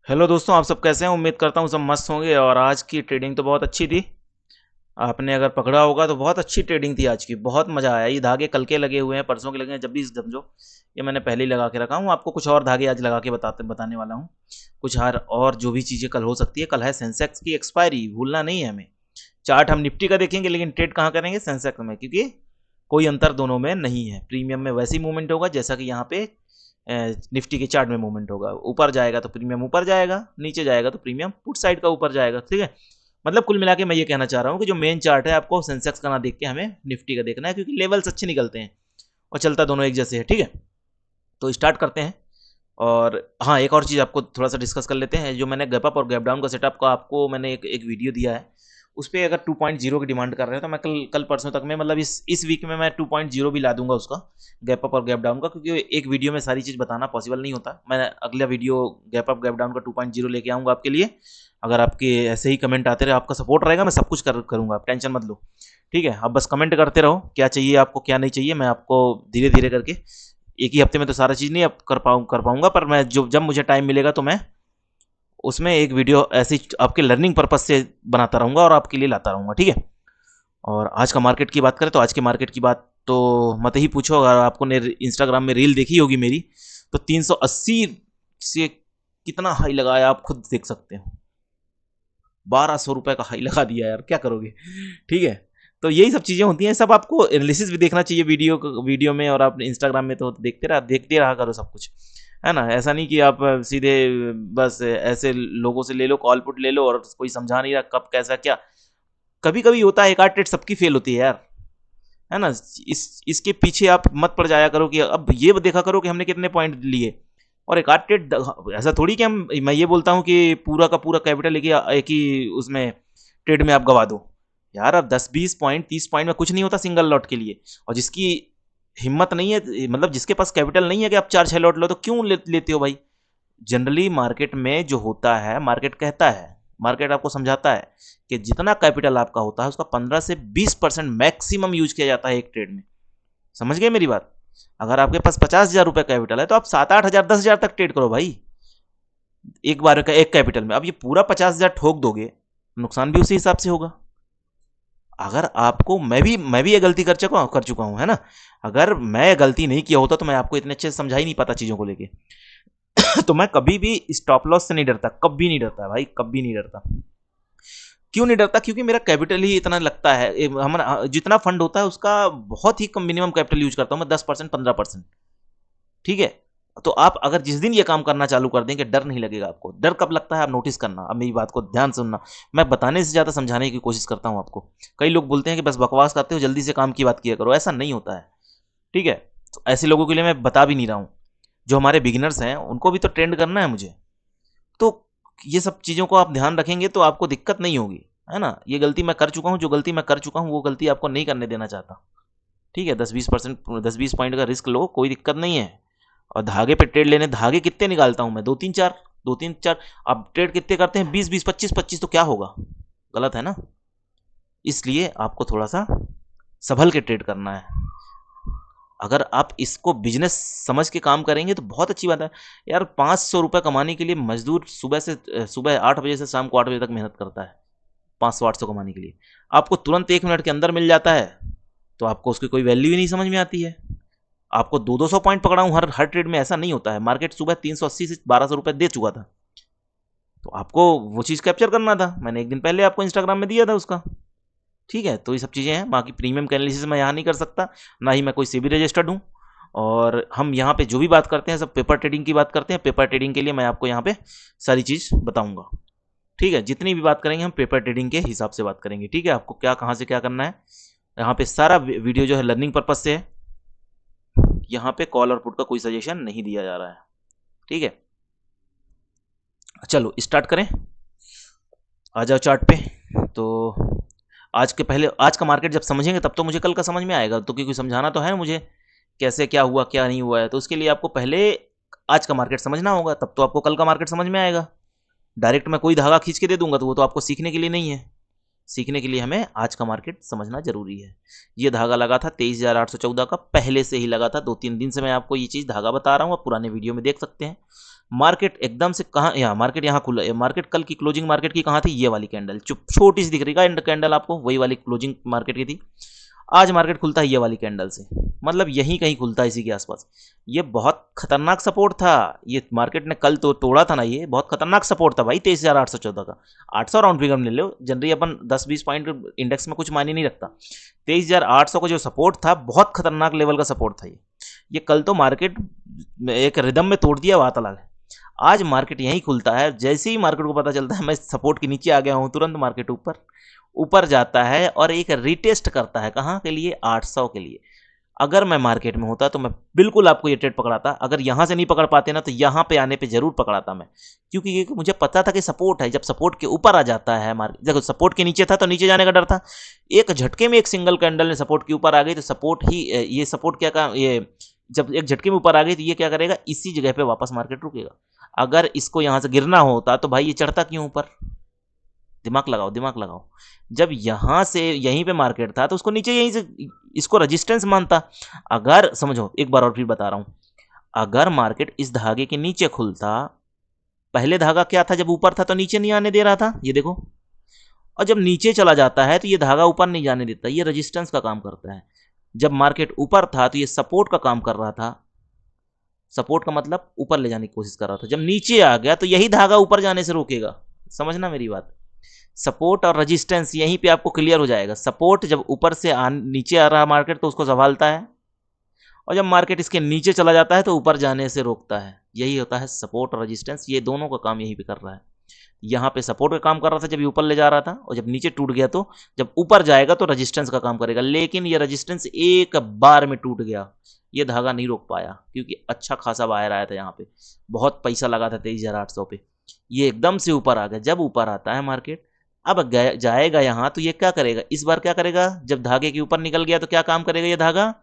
Hello दोस्तों, आप सब कैसे हैं। उम्मीद करता हूँ सब मस्त होंगे। और आज की ट्रेडिंग तो बहुत अच्छी थी। आपने अगर पकड़ा होगा तो बहुत अच्छी ट्रेडिंग थी आज की। बहुत मज़ा आया। ये धागे कल के लगे हुए हैं, परसों के लगे हैं, जब भी समझो। ये मैंने पहले ही लगा के रखा हूँ। आपको कुछ और धागे आज लगा के बताने वाला हूँ। कुछ और जो भी चीज़ें कल हो सकती है। कल है सेंसेक्स की एक्सपायरी, भूलना नहीं है हमें। चार्ट हम निफ्टी का देखेंगे, लेकिन ट्रेड कहाँ करेंगे? सेंसेक्स में, क्योंकि कोई अंतर दोनों में नहीं है। प्रीमियम में वैसे ही मूवमेंट होगा जैसा कि यहाँ पे निफ्टी के चार्ट में मूवमेंट होगा। ऊपर जाएगा तो प्रीमियम ऊपर जाएगा, नीचे जाएगा तो प्रीमियम पुट साइड का ऊपर जाएगा। ठीक है। मतलब कुल मिला के मैं ये कहना चाह रहा हूँ कि जो मेन चार्ट है, आपको सेंसेक्स का ना देख के हमें निफ्टी का देखना है, क्योंकि लेवल्स अच्छे निकलते हैं और चलता दोनों एक जैसे है। ठीक है, तो स्टार्ट करते हैं। और हाँ, एक और चीज़ आपको थोड़ा सा डिस्कस कर लेते हैं। जो मैंने गैप अप और गैप डाउन का सेटअप का आपको मैंने एक वीडियो दिया है, उस पर अगर 2.0 की डिमांड कर रहे हैं तो मैं कल कल परसों तक में, मतलब इस वीक में मैं 2.0 भी ला दूंगा उसका, गैप अप और गैप डाउन का। क्योंकि एक वीडियो में सारी चीज़ बताना पॉसिबल नहीं होता। मैं अगला video gap up gap down का 2.0 लेके आऊँगा आपके लिए। अगर आपके ऐसे ही कमेंट आते रहे, आपका सपोर्ट रहेगा, मैं सब कुछ करूँगा, आप टेंशन मत लो। ठीक है, आप बस कमेंट करते रहो, क्या चाहिए आपको क्या नहीं चाहिए। मैं आपको धीरे धीरे करके, एक ही हफ्ते में तो सारा चीज़ नहीं अब कर पाऊंगा, पर मैं जो जब मुझे टाइम मिलेगा तो मैं उसमें एक वीडियो ऐसी आपके लर्निंग पर्पज से बनाता रहूँगा और आपके लिए लाता रहूँगा। ठीक है। और आज का मार्केट की बात करें तो आज के मार्केट की बात तो मत ही पूछो। अगर आपको ने इंस्टाग्राम में रील देखी होगी मेरी, तो 380 से कितना हाई लगाया आप खुद देख सकते हो। 1200 रुपये का हाई लगा दिया यार, क्या करोगे। ठीक है, तो यही सब चीज़ें होती हैं। सब आपको एनालिसिस भी देखना चाहिए वीडियो में, और आप इंस्टाग्राम में तो देखते रहा करो सब कुछ, है ना। ऐसा नहीं कि आप सीधे बस ऐसे लोगों से ले लो, कॉल पुट ले लो, और कोई समझा नहीं रहा कब कैसा क्या। कभी कभी होता है, एक आध ट्रेड सबकी फेल होती है यार, है ना। इसके पीछे आप मत पड़ जाया करो कि अब ये देखा करो कि हमने कितने पॉइंट लिए। और एक आध ट्रेड, ऐसा थोड़ी कि मैं ये बोलता हूँ कि पूरा का पूरा कैपिटल एक ही उसमें ट्रेड में आप गवा दो। यार अब 10 20 पॉइंट 30 पॉइंट में कुछ नहीं होता सिंगल लॉट के लिए। और जिसकी हिम्मत नहीं है, मतलब जिसके पास कैपिटल नहीं है कि आप 4 6 लॉट लो, तो क्यों लेते हो भाई। जनरली मार्केट में जो होता है, मार्केट कहता है, मार्केट आपको समझाता है कि जितना कैपिटल आपका होता है उसका 15 से 20% मैक्सिमम यूज किया जाता है एक ट्रेड में। समझ गए मेरी बात। अगर आपके पास 50,000 रुपये कैपिटल है तो आप 7 8 हजार 10 हजार तक ट्रेड करो भाई, एक बार का एक कैपिटल में। अब ये पूरा 50,000 ठोक दोगे, नुकसान भी उसी हिसाब से होगा। अगर आपको, मैं भी ये गलती कर चुका हूं, है ना। अगर मैं गलती नहीं किया होता तो मैं आपको इतने अच्छे से समझा ही नहीं पाता चीजों को लेके। तो मैं कभी भी स्टॉप लॉस से नहीं डरता, कभी नहीं डरता भाई, कभी नहीं डरता। क्यों नहीं डरता? क्योंकि मेरा कैपिटल ही इतना लगता है। हमारा जितना फंड होता है उसका बहुत ही कम मिनिमम कैपिटल यूज करता हूं मैं, 10% 15%। ठीक है। तो आप अगर जिस दिन ये काम करना चालू कर देंगे, डर नहीं लगेगा आपको। डर कब लगता है आप नोटिस करना, अब मेरी बात को ध्यान सुनना। मैं बताने से ज़्यादा समझाने की कोशिश करता हूं आपको। कई लोग बोलते हैं कि बस बकवास करते हो, जल्दी से काम की बात किया करो। ऐसा नहीं होता है। ठीक है। तो ऐसे लोगों के लिए मैं बता भी नहीं रहा हूँ। जो हमारे बिगिनर्स हैं उनको भी तो ट्रेंड करना है मुझे। तो ये सब चीज़ों को आप ध्यान रखेंगे तो आपको दिक्कत नहीं होगी, है ना। ये गलती मैं कर चुका हूँ, जो गलती मैं कर चुका हूँ वो गलती आपको नहीं करने देना चाहता। ठीक है, 10 20% 10 20 पॉइंट का रिस्क लो, कोई दिक्कत नहीं है। और धागे पे ट्रेड लेने, धागे कितने निकालता हूँ मैं? दो तीन चार। अब ट्रेड कितने करते हैं? 20 20 25 25, तो क्या होगा? गलत है ना। इसलिए आपको थोड़ा सा संभल के ट्रेड करना है। अगर आप इसको बिजनेस समझ के काम करेंगे तो बहुत अच्छी बात है। यार 500 रुपये कमाने के लिए मजदूर सुबह 8 बजे से शाम को 8 बजे तक मेहनत करता है। 500 800 कमाने के लिए आपको तुरंत 1 मिनट के अंदर मिल जाता है, तो आपको उसकी कोई वैल्यू ही नहीं समझ में आती है। आपको 200 पॉइंट पकड़ा हूँ हर ट्रेड में, ऐसा नहीं होता है। मार्केट सुबह 380 से 1200 रुपये दे चुका था, तो आपको वो चीज़ कैप्चर करना था। मैंने एक दिन पहले आपको इंस्टाग्राम में दिया था उसका। ठीक है, तो ये सब चीज़ें हैं। बाकी प्रीमियम का एनालिसिस मैं यहाँ नहीं कर सकता, ना ही मैं कोई सेबी रजिस्टर्ड हूँ। और हम यहाँ पे जो भी बात करते हैं सब पेपर ट्रेडिंग की बात करते हैं। पेपर ट्रेडिंग के लिए मैं आपको यहाँ पे सारी चीज़ बताऊँगा। ठीक है, जितनी भी बात करेंगे हम पेपर ट्रेडिंग के हिसाब से बात करेंगे। ठीक है, आपको क्या कहाँ से क्या करना है। यहाँ पे सारा वीडियो जो है लर्निंग पर्पज से है। यहाँ पे कॉल और पुट का कोई सजेशन नहीं दिया जा रहा है। ठीक है, चलो स्टार्ट करें। आ जाओ चार्ट पे। तो आज का मार्केट जब समझेंगे तब तो मुझे कल का समझ में आएगा। तो क्योंकि समझाना तो है मुझे, कैसे क्या हुआ क्या नहीं हुआ है। तो उसके लिए आपको पहले आज का मार्केट समझना होगा, तब तो आपको कल का मार्केट समझ में आएगा। डायरेक्ट मैं कोई धागा खींच के दे दूंगा तो वो तो आपको सीखने के लिए नहीं है। सीखने के लिए हमें आज का मार्केट समझना जरूरी है। ये धागा लगा था 23,814 का, पहले से ही लगा था। 2 3 दिन से मैं आपको ये चीज़ धागा बता रहा हूँ, आप पुराने वीडियो में देख सकते हैं। मार्केट एकदम से कहाँ, यहाँ मार्केट यहाँ खुला, मार्केट कल की क्लोजिंग मार्केट की कहाँ थी, ये वाली कैंडल छोटी सी दिख रही है कैंडल आपको, वही वाली क्लोजिंग मार्केट की थी। आज मार्केट खुलता है ये वाली कैंडल से, मतलब यहीं कहीं खुलता है इसी के आसपास। ये बहुत खतरनाक सपोर्ट था, ये मार्केट ने कल तो तोड़ा था ना, ये बहुत खतरनाक सपोर्ट था भाई 23,814 का। 800 राउंड फिगर ले लो, जनरली अपन 10-20 पॉइंट इंडेक्स में कुछ मायने नहीं रखता। 23,800 का जो सपोर्ट था बहुत खतरनाक लेवल का सपोर्ट था ये कल तो मार्केट एक रिदम में तोड़ दिया, बात अलग है। आज मार्केट यहीं खुलता है, जैसे ही मार्केट को पता चलता है मैं सपोर्ट के नीचे आ गया हूं, तुरंत मार्केट ऊपर ऊपर जाता है और एक रिटेस्ट करता है, कहाँ के लिए, 800 के लिए। अगर मैं मार्केट में होता तो मैं बिल्कुल आपको ये ट्रेड पकड़ाता, अगर यहां से नहीं पकड़ पाते ना तो यहां पे आने पे जरूर पकड़ाता मैं, क्योंकि ये मुझे पता था कि सपोर्ट है, जब सपोर्ट के ऊपर आ जाता है मार्केट, देखो सपोर्ट के नीचे था तो नीचे जाने का डर था, एक झटके में एक सिंगल कैंडल ने सपोर्ट के ऊपर आ गई तो सपोर्ट ही, ये सपोर्ट क्या काम, ये जब एक झटके में ऊपर आ गई तो ये क्या करेगा, इसी जगह पे वापस मार्केट रुकेगा। अगर इसको यहां से गिरना होता तो भाई ये चढ़ता क्यों ऊपर, दिमाग लगाओ दिमाग लगाओ। जब यहां से यहीं पे मार्केट था तो उसको नीचे यहीं से इसको रेजिस्टेंस मानता। अगर समझो एक बार और फिर बता रहा हूं, अगर मार्केट इस धागे के नीचे खुलता, पहले धागा क्या था, जब ऊपर था तो नीचे नहीं आने दे रहा था, ये देखो, और जब नीचे चला जाता है तो ये धागा ऊपर नहीं जाने देता, ये रेजिस्टेंस का काम करता है। जब मार्केट ऊपर था तो ये सपोर्ट का काम कर रहा था, सपोर्ट का मतलब ऊपर ले जाने की कोशिश कर रहा था। जब नीचे आ गया तो यही धागा ऊपर जाने से रोकेगा, समझना मेरी बात। सपोर्ट और रेजिस्टेंस यहीं पे आपको क्लियर हो जाएगा। सपोर्ट जब ऊपर से नीचे आ रहा मार्केट तो उसको संभालता है, और जब मार्केट इसके नीचे चला जाता है तो ऊपर जाने से रोकता है। यही होता है सपोर्ट और रेजिस्टेंस, ये दोनों का काम यहीं पे कर रहा है। यहाँ पे सपोर्ट का काम कर रहा था जब ये ऊपर ले जा रहा था, और जब नीचे टूट गया तो जब ऊपर जाएगा तो रेजिस्टेंस का काम करेगा। लेकिन ये रेजिस्टेंस एक बार में टूट गया, ये धागा नहीं रोक पाया, क्योंकि अच्छा खासा बाहर आया था, यहाँ पे बहुत पैसा लगा था 23,800 पे, ये एकदम से ऊपर आ गया। जब ऊपर आता है मार्केट, अब जाएगा यहाँ तो ये क्या करेगा, इस बार क्या करेगा, जब धागे के ऊपर निकल गया तो क्या काम करेगा, ये धागा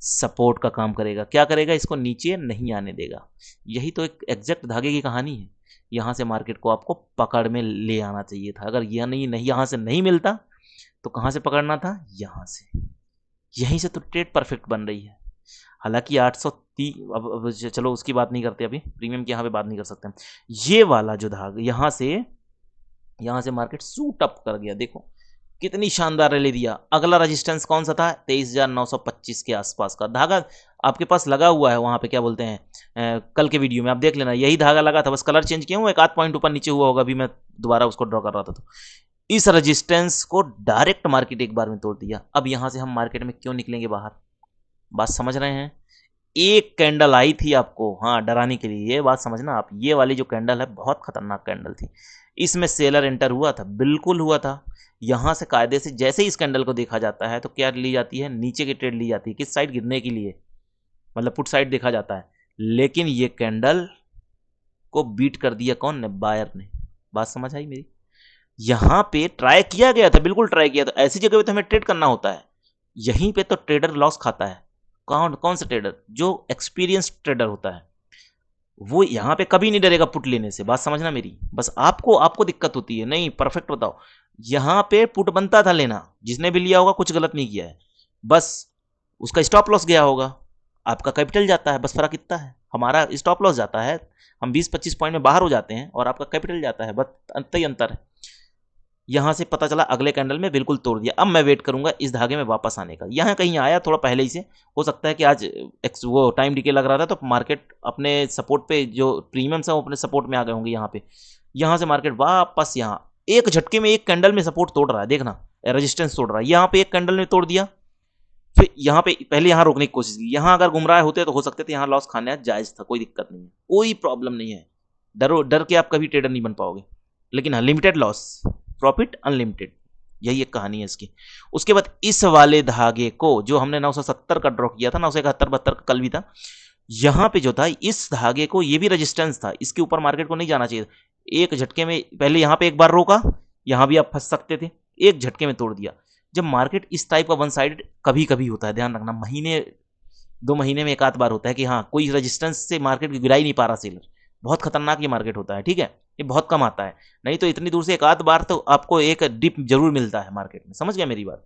सपोर्ट का काम करेगा। क्या करेगा, इसको नीचे नहीं आने देगा। यही तो एक एग्जैक्ट धागे की कहानी है। यहाँ से मार्केट को आपको पकड़ में ले आना चाहिए था, अगर यह नहीं यहाँ से नहीं मिलता तो कहाँ से पकड़ना था, यहाँ से। यहीं से तो ट्रेड परफेक्ट बन रही है। हालांकि 830, अब चलो उसकी बात नहीं करते, अभी प्रीमियम की यहाँ पे बात नहीं कर सकते। ये वाला जो धागा यहाँ से मार्केट सूट अप कर गया, देखो कितनी शानदार रैली दिया। अगला रेजिस्टेंस कौन सा था, 23,925 के आसपास का धागा आपके पास लगा हुआ है, वहां पे क्या बोलते हैं, कल के वीडियो में आप देख लेना, यही धागा लगा था, बस कलर चेंज किया हूँ, एक आध पॉइंट ऊपर नीचे हुआ होगा, अभी मैं दोबारा उसको ड्रॉ कर रहा था। तो इस रेजिस्टेंस को डायरेक्ट मार्केट एक बार में तोड़ दिया। अब यहां से हम मार्केट में क्यों निकलेंगे बाहर, बात समझ रहे हैं। एक कैंडल आई थी आपको हाँ डराने के लिए, ये बात समझना आप, ये वाली जो कैंडल है बहुत खतरनाक कैंडल थी, इसमें सेलर एंटर हुआ था, बिल्कुल हुआ था। यहां से कायदे से जैसे ही इस कैंडल को देखा जाता है तो क्या ली जाती है, नीचे की ट्रेड ली जाती है, किस साइड, गिरने के लिए, मतलब पुट साइड देखा जाता है। लेकिन ये कैंडल को बीट कर दिया कौन ने, बायर ने। बात समझ आई मेरी। यहां पे ट्राई किया गया था, बिल्कुल ट्राई किया था, ऐसी जगह पे तो हमें ट्रेड करना होता है। यहीं पे तो ट्रेडर लॉस खाता है। कौन कौन सा ट्रेडर, जो एक्सपीरियंस ट्रेडर होता है वो यहां पे कभी नहीं डरेगा पुट लेने से। बात समझना मेरी, बस आपको दिक्कत होती है, नहीं परफेक्ट बताओ। यहां पे पुट बनता था लेना, जिसने भी लिया होगा कुछ गलत नहीं किया है, बस उसका स्टॉप लॉस गया होगा, आपका कैपिटल जाता है, बस फर्क इतना है। हमारा स्टॉप लॉस जाता है, हम 20-25 पॉइंट में बाहर हो जाते हैं, और आपका कैपिटल जाता है, बस अंतर ही अंतर है। यहां से पता चला अगले कैंडल में बिल्कुल तोड़ दिया। अब मैं वेट करूंगा इस धागे में वापस आने का। यहां कहीं आया थोड़ा पहले ही से, हो सकता है कि आज वो टाइम डिके लग रहा था तो मार्केट अपने सपोर्ट पे, जो प्रीमियम्स है वो अपने सपोर्ट में आ गए होंगे यहाँ पे। यहां से मार्केट वापस यहाँ एक झटके में एक कैंडल में सपोर्ट तोड़ रहा है, देखना रेजिस्टेंस तोड़ रहा है। यहाँ पे एक कैंडल में तोड़ दिया, फिर यहाँ पे पहले यहाँ रोकने की कोशिश की। यहाँ अगर गुमराह होते तो हो सकते थे यहाँ लॉस खाने जायज था, कोई दिक्कत नहीं है, कोई प्रॉब्लम नहीं है। डर के आप कभी ट्रेडर नहीं बन पाओगे, लेकिन हाँ लिमिटेड लॉस, प्रॉफिट अनलिमिटेड, यही एक कहानी है इसकी। उसके बाद इस वाले धागे को जो हमने 970 का ड्रॉ किया था, 971-72 का कल भी था, यहां पे जो था इस धागे को, ये भी रेजिस्टेंस था, इसके ऊपर मार्केट को नहीं जाना चाहिए। एक झटके में पहले यहां पे एक बार रोका, यहां भी आप फंस सकते थे, एक झटके में तोड़ दिया। जब मार्केट इस टाइप का वन साइड कभी कभी होता है, ध्यान रखना, महीने 2 महीने में एक आध बार होता है कि हाँ कोई रेजिस्टेंस से मार्केट गिरा ही नहीं पा रहा सेलर, बहुत खतरनाक ये मार्केट होता है, ठीक है, ये बहुत कम आता है। नहीं तो इतनी दूर से एक आध बार तो आपको एक डिप जरूर मिलता है मार्केट में, समझ गया मेरी बात,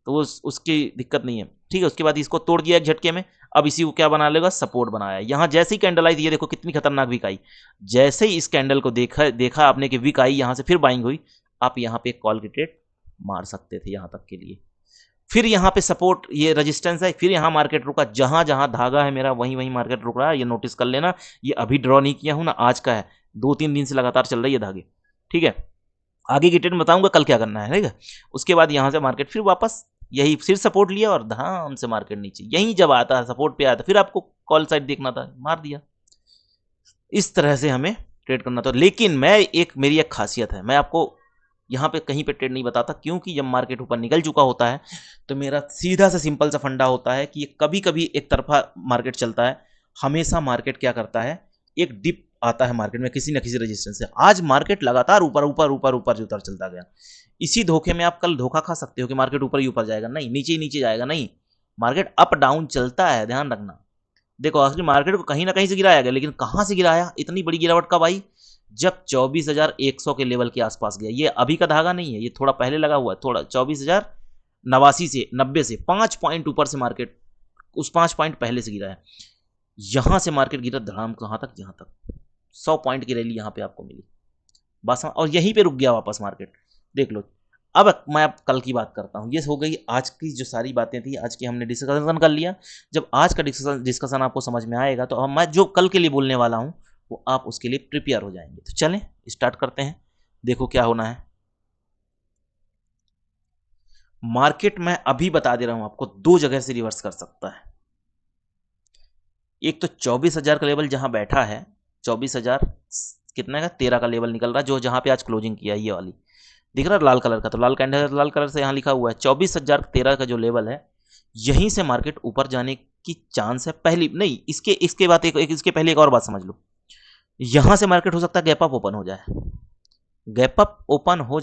तो उसकी दिक्कत नहीं है, ठीक है। उसके बाद इसको तोड़ दिया एक झटके में। अब इसी को क्या बना लेगा, सपोर्ट बनाया। यहाँ जैसे ही कैंडल आई थी, ये देखो कितनी खतरनाक वीक आई, जैसे ही इस कैंडल को देखा आपने कि वीक आई, यहाँ से फिर बाइंग हुई, आप यहाँ पे कॉल की ट्रेड मार सकते थे यहाँ तक के लिए। फिर यहाँ पे सपोर्ट, ये रेजिस्टेंस है, फिर यहाँ मार्केट रुका, जहां जहां धागा है मेरा वहीं वहीं मार्केट रुक रहा है। ये नोटिस कर लेना, ये अभी ड्रॉ नहीं किया हूं ना, आज का है, 2-3 दिन से लगातार चल रही है धागे, ठीक है। आगे की ट्रेड बताऊंगा कल क्या करना है, ठीक है। उसके बाद यहाँ से मार्केट फिर वापस यही फिर सपोर्ट लिया और धाम से मार्केट नीचे, यहीं जब आता है सपोर्ट पे आता, फिर आपको कॉल साइड देखना था, मार दिया। इस तरह से हमें ट्रेड करना था। लेकिन मेरी एक खासियत है, मैं आपको यहाँ पे कहीं पे ट्रेड नहीं बताता, क्योंकि जब मार्केट ऊपर निकल चुका होता है तो मेरा सीधा सा सिंपल सा फंडा होता है कि ये कभी कभी एक तरफा मार्केट चलता है, हमेशा मार्केट क्या करता है, एक डिप आता है मार्केट में किसी न किसी रेजिस्टेंस से। आज मार्केट लगातार ऊपर ऊपर ऊपर ऊपर जो उतर चलता गया, इसी धोखे में आप कल धोखा खा सकते हो कि मार्केट ऊपर ही ऊपर जाएगा, नहीं, नीचे ही नीचे जाएगा, नहीं, मार्केट अप डाउन चलता है, ध्यान रखना। देखो आखिर मार्केट को कहीं ना कहीं से गिराया गया, लेकिन कहां से गिराया, इतनी बड़ी गिरावट कब आई, जब 24,100 के लेवल के आसपास गया। ये अभी का धागा नहीं है, ये थोड़ा पहले लगा हुआ है, थोड़ा 24,089 से 90 से 5 पॉइंट ऊपर से मार्केट उस 5 पॉइंट पहले से गिरा है। यहां से मार्केट गिरा धड़ाम, कहां तक, यहां तक 100 पॉइंट की रैली यहां पे आपको मिली बस, और यहीं पे रुक गया वापस मार्केट, देख लो। अब मैं अब कल की बात करता हूं। ये हो गई आज की जो सारी बातें थी, आज की हमने डिस्कशन कर लिया। जब आज का डिस्कशन आपको समझ में आएगा तो अब मैं जो कल के लिए बोलने वाला हूं वो आप उसके लिए प्रिपेयर हो जाएंगे। तो चलें स्टार्ट करते हैं। देखो क्या होना है, मार्केट में अभी बता दे रहा हूं आपको, 2 जगह से रिवर्स कर सकता है। एक तो 24,000 का लेवल जहां बैठा है, 24,000 कितना का 13 का लेवल निकल रहा है, जो जहां पे आज क्लोजिंग किया, ये वाली दिख रहा है लाल कलर का, तो लाल कैंडल लाल कलर से यहाँ लिखा हुआ है 24,013 का जो लेवल है, यहीं से मार्केट ऊपर जाने की चांस है। पहली नहीं, इसके बाद इसके पहले एक और बात समझ लो, यहां से मार्केट हो सकता है गैप अप ओपन हो जाए, गैप अप ओपन हो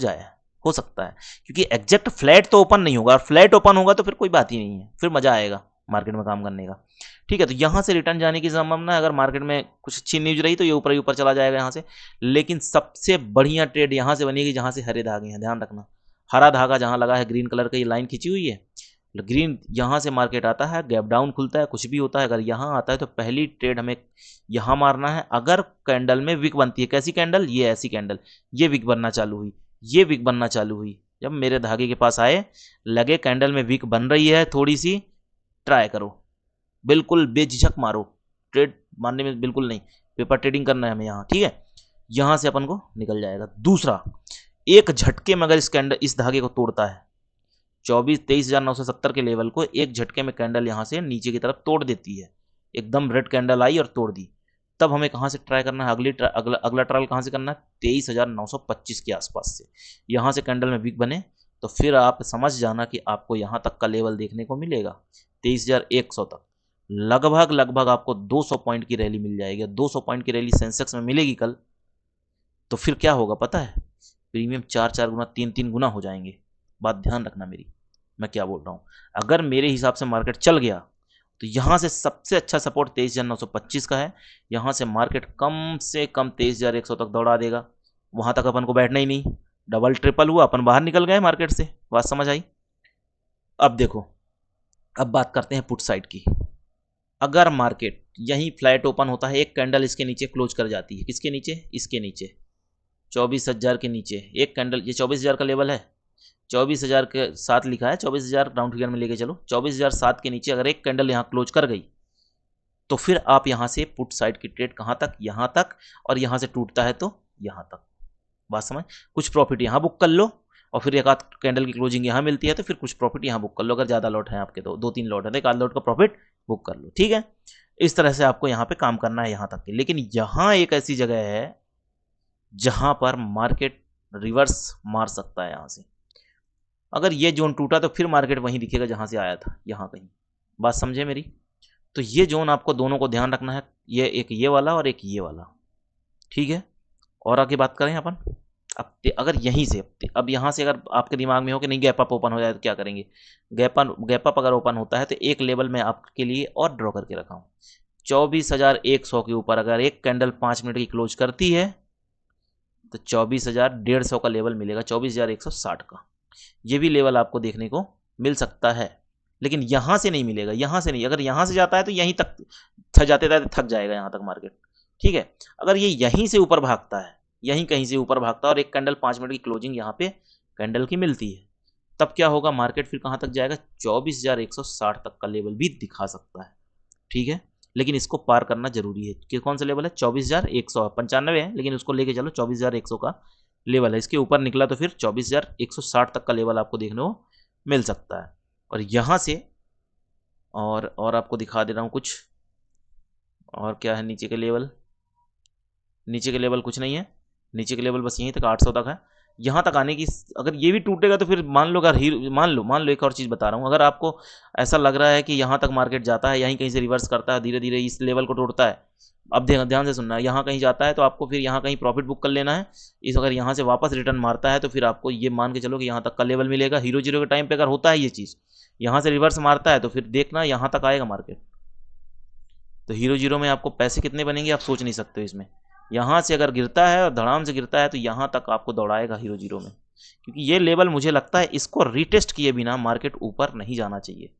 सकता है, क्योंकि एग्जैक्ट फ्लैट तो ओपन नहीं होगा, और फ्लैट ओपन होगा तो फिर कोई बात ही नहीं है, फिर मजा आएगा मार्केट में काम करने का, ठीक है। तो यहां से रिटर्न जाने की संभावना है, अगर मार्केट में कुछ अच्छी न्यूज रही तो ये ऊपर ही ऊपर चला जाएगा यहां से। लेकिन सबसे बढ़िया ट्रेड यहां से बनेगी जहां से हरे धागे हैं, ध्यान रखना, हरा धागा जहां लगा है, ग्रीन कलर का ये लाइन खींची हुई है, ग्रीन, यहां से मार्केट आता है, गैप डाउन खुलता है, कुछ भी होता है, अगर यहां आता है तो पहली ट्रेड हमें यहां मारना है। अगर कैंडल में विक बनती है, कैसी कैंडल, ये ऐसी कैंडल, ये विक बनना चालू हुई, ये विक बनना चालू हुई, जब मेरे धागे के पास आए, लगे कैंडल में विक बन रही है थोड़ी सी, ट्राई करो, बिल्कुल बेझिझक मारो, ट्रेड मारने में बिल्कुल नहीं, पेपर ट्रेडिंग करना है हमें यहाँ, ठीक है। यहां से अपन को निकल जाएगा। दूसरा, एक झटके में अगर इस कैंडल इस धागे को तोड़ता है, 23,970 के लेवल को एक झटके में कैंडल यहां से नीचे की तरफ तोड़ देती है, एकदम रेड कैंडल आई और तोड़ दी, तब हमें कहां से ट्राई करना है, अगला ट्रायल कहां से करना है, 23,925 के आसपास से। यहां से कैंडल में वीक बने तो फिर आप समझ जाना कि आपको यहां तक का लेवल देखने को मिलेगा, 23,100 तक, लगभग आपको 200 पॉइंट की रैली मिल जाएगी। 200 पॉइंट की रैली सेंसेक्स में मिलेगी कल, तो फिर क्या होगा पता है, प्रीमियम 4-4 गुना 3-3 गुना हो जाएंगे। बात ध्यान रखना मेरी, मैं क्या बोल रहा हूं। अगर मेरे हिसाब से मार्केट चल गया तो यहां से सबसे अच्छा सपोर्ट 23,925 का है, यहां से मार्केट कम से कम 23,100 तक दौड़ा देगा, वहां तक अपन को बैठना ही नहीं, डबल ट्रिपल हुआ, अपन बाहर निकल गए मार्केट से, बात समझ आई। अब देखो, अब बात करते हैं पुट साइड की। अगर मार्केट यहीं फ्लैट ओपन होता है, एक कैंडल इसके नीचे क्लोज कर जाती है, किसके नीचे, इसके नीचे, 24,000 के नीचे एक कैंडल, ये 24,000 का लेवल है, 24,000 के साथ लिखा है, 24,000 राउंड फिगर में लेके चलो, 24,007 के नीचे अगर एक कैंडल यहाँ क्लोज कर गई तो फिर आप यहाँ से पुट साइड की ट्रेड कहाँ तक, यहाँ तक, और यहाँ से टूटता है तो यहाँ तक, बात समझ। कुछ प्रॉफिट यहाँ बुक कर लो, और फिर एक आध कैंडल की क्लोजिंग यहाँ मिलती है तो फिर कुछ प्रॉफिट यहाँ बुक कर लो, अगर ज़्यादा लॉट है आपके, तो 2-3 लॉट है तो एक आध लॉट का प्रॉफिट बुक कर लो, ठीक है। इस तरह से आपको यहाँ पे काम करना है यहाँ तक के। लेकिन यहाँ एक ऐसी जगह है जहाँ पर मार्केट रिवर्स मार सकता है, यहाँ से अगर ये जोन टूटा तो फिर मार्केट वहीं दिखेगा जहां से आया था, यहां कहीं, बात समझे मेरी। तो ये जोन आपको दोनों को ध्यान रखना है, ये एक ये वाला और एक ये वाला, ठीक है। और आगे बात करें अपन, अब अगर यहीं से, अब यहां से अगर आपके दिमाग में हो कि नहीं गैप अप ओपन हो जाए तो क्या करेंगे, गैप अप अगर ओपन होता है तो एक लेवल में आपके लिए और ड्रॉ करके रखा हूं, 24,100 के ऊपर अगर एक कैंडल 5 मिनट की क्लोज करती है तो 24,150 का लेवल मिलेगा, 24,160 का, ये भी लेवल आपको देखने को मिल सकता है, लेकिन यहाँ से नहीं मिलेगा, यहाँ से नहीं। अगर यहाँ से जाता है तो यहीं तक जाते जाते थक जाएगा यहाँ तक मार्केट, ठीक है। अगर ये यहीं से ऊपर भागता है, यहीं कहीं से ऊपर भागता है और एक कैंडल 5 मिनट की क्लोजिंग यहाँ पे कैंडल की मिलती है, तब क्या होगा, मार्केट फिर कहाँ तक जाएगा, 24,160 तक का लेवल भी दिखा सकता है, ठीक है। लेकिन इसको पार करना जरूरी है कि कौन सा लेवल है, 24,195 है, लेकिन उसको लेके चलो 24,100 का लेवल है। इसके ऊपर निकला तो फिर 24,160 तक का लेवल आपको देखने को मिल सकता है। और यहाँ से और आपको दिखा दे रहा हूँ कुछ और क्या है। नीचे के लेवल, नीचे के लेवल कुछ नहीं है, नीचे के लेवल बस यहीं तक 800 तक है। यहाँ तक आने की, अगर ये भी टूटेगा तो फिर मान लो, अगर मान लो एक और चीज़ बता रहा हूँ, अगर आपको ऐसा लग रहा है कि यहाँ तक मार्केट जाता है, यहीं कहीं से रिवर्स करता है, धीरे धीरे इस लेवल को तोड़ता है, अब ध्यान से सुनना है, यहाँ कहीं जाता है तो आपको फिर यहाँ कहीं प्रॉफिट बुक कर लेना है। इस अगर यहाँ से वापस रिटर्न मारता है तो फिर आपको ये मान के चलो कि यहाँ तक का लेवल मिलेगा। हीरो जीरो के टाइम पे अगर होता है ये चीज़, यहाँ से रिवर्स मारता है तो फिर देखना यहाँ तक आएगा मार्केट। तो हीरो जीरो में आपको पैसे कितने बनेंगे आप सोच नहीं सकते हो इसमें। यहाँ से अगर गिरता है और धड़ाम से गिरता है तो यहाँ तक आपको दौड़ाएगा हीरो जीरो में, क्योंकि ये लेवल मुझे लगता है इसको रिटेस्ट किए बिना मार्केट ऊपर नहीं जाना चाहिए।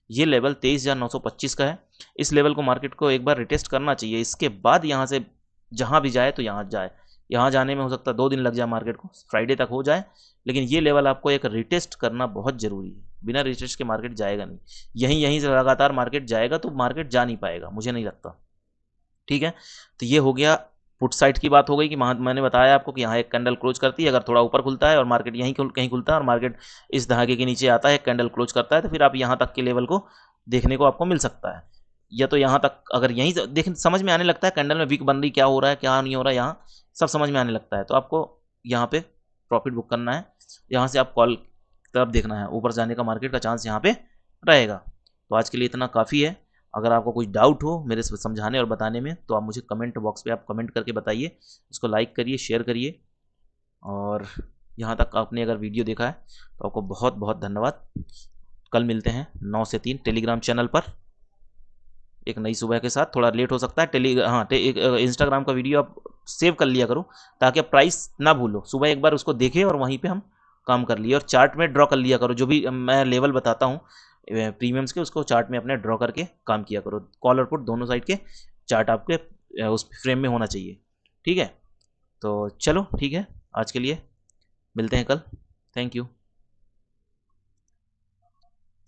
ये लेवल 23,925 का है, इस लेवल को मार्केट को एक बार रिटेस्ट करना चाहिए। इसके बाद यहाँ से जहाँ भी जाए तो यहाँ जाए, यहाँ जाने में हो सकता है 2 दिन लग जाए मार्केट को, फ्राइडे तक हो जाए, लेकिन ये लेवल आपको एक रिटेस्ट करना बहुत ज़रूरी है। बिना रिटेस्ट के मार्केट जाएगा नहीं, यहीं से लगातार मार्केट जाएगा तो मार्केट जा नहीं पाएगा, मुझे नहीं लगता, ठीक है। तो ये हो गया पुट साइड की बात हो गई कि मैंने बताया आपको कि यहाँ एक कैंडल क्लोज करती है, अगर थोड़ा ऊपर खुलता है और मार्केट यहीं कहीं खुलता है और मार्केट इस धागे के नीचे आता है, कैंडल क्लोज करता है, तो फिर आप यहाँ तक के लेवल को देखने को आपको मिल सकता है। या तो यहाँ तक अगर यहीं देख समझ में आने लगता है कैंडल में वीक बन रही, क्या हो रहा है क्या नहीं हो रहा है, यहाँ सब समझ में आने लगता है, तो आपको यहाँ पे प्रॉफिट बुक करना है। यहाँ से आप कॉल तरफ देखना है, ऊपर जाने का मार्केट का चांस यहाँ पे रहेगा। तो आज के लिए इतना काफ़ी है। अगर आपको कुछ डाउट हो मेरे समझाने और बताने में तो आप मुझे कमेंट बॉक्स पे आप कमेंट करके बताइए, इसको लाइक करिए, शेयर करिए। और यहाँ तक आपने अगर वीडियो देखा है तो आपको बहुत बहुत धन्यवाद। कल मिलते हैं 9 से 3 टेलीग्राम चैनल पर एक नई सुबह के साथ। थोड़ा लेट हो सकता है, इंस्टाग्राम का वीडियो आप सेव कर लिया करो ताकि आप प्राइस ना भूलो, सुबह एक बार उसको देखें और वहीं पर हम काम कर लिए। और चार्ट में ड्रॉ कर लिया करो, जो भी मैं लेवल बताता हूँ प्रीमियम्स के, उसको चार्ट में अपने ड्रॉ करके काम किया करो। कॉल और पुट दोनों साइड के चार्ट आपके उस फ्रेम में होना चाहिए, ठीक है। तो चलो ठीक है, आज के लिए मिलते हैं कल। Thank you.